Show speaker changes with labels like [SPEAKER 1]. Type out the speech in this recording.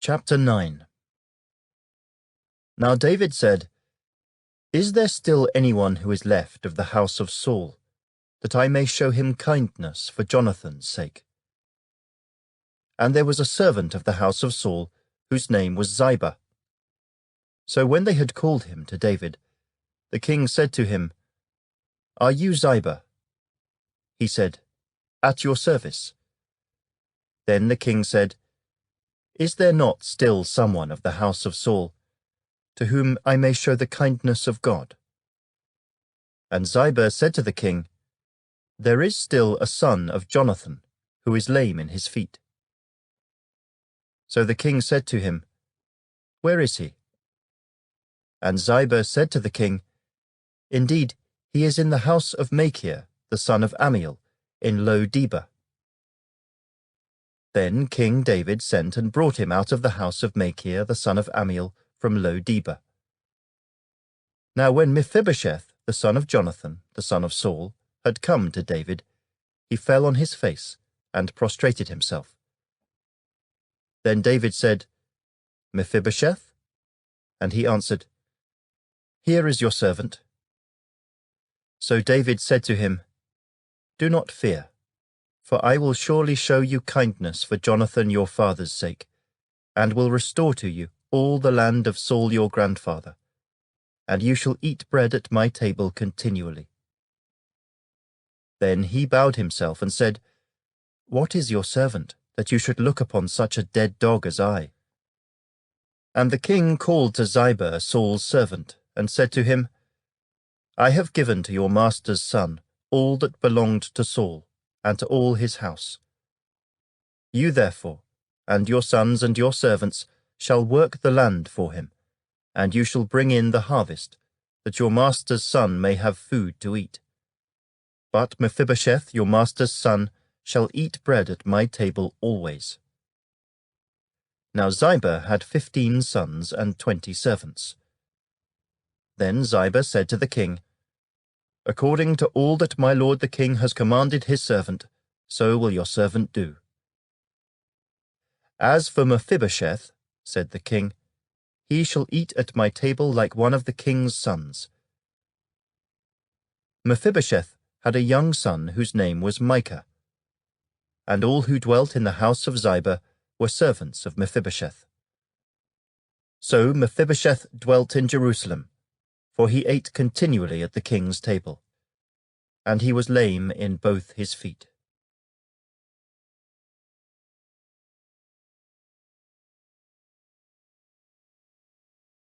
[SPEAKER 1] Chapter 9. Now David said, "Is there still anyone who is left of the house of Saul, that I may show him kindness for Jonathan's sake?" And there was a servant of the house of Saul, whose name was Ziba. So when they had called him to David, the king said to him, "Are you Ziba?" He said, "At your service." Then the king said, "Is there not still someone of the house of Saul, to whom I may show the kindness of God?" And Ziba said to the king, "There is still a son of Jonathan, who is lame in his feet." So the king said to him, "Where is he?" And Ziba said to the king, "Indeed, he is in the house of Machir, the son of Ammiel, in Lo-debar." Then King David sent and brought him out of the house of Machir, the son of Ammiel, from Lo-debar. Now when Mephibosheth, the son of Jonathan, the son of Saul, had come to David, he fell on his face and prostrated himself. Then David said, "Mephibosheth?" And he answered, "Here is your servant." So David said to him, "Do not fear, for I will surely show you kindness for Jonathan your father's sake, and will restore to you all the land of Saul your grandfather, and you shall eat bread at my table continually." Then he bowed himself and said, "What is your servant, that you should look upon such a dead dog as I?" And the king called to Ziba, Saul's servant, and said to him, "I have given to your master's son all that belonged to Saul, and to all his house. You therefore, and your sons and your servants, shall work the land for him, and you shall bring in the harvest, that your master's son may have food to eat. But Mephibosheth, your master's son, shall eat bread at my table always." Now Ziba had 15 sons and 20 servants. Then Ziba said to the king, "According to all that my lord the king has commanded his servant, so will your servant do." "As for Mephibosheth," said the king, "he shall eat at my table like one of the king's sons." Mephibosheth had a young son whose name was Micah, and all who dwelt in the house of Ziba were servants of Mephibosheth. So Mephibosheth dwelt in Jerusalem, for he ate continually at the king's table, and he was lame in both his feet.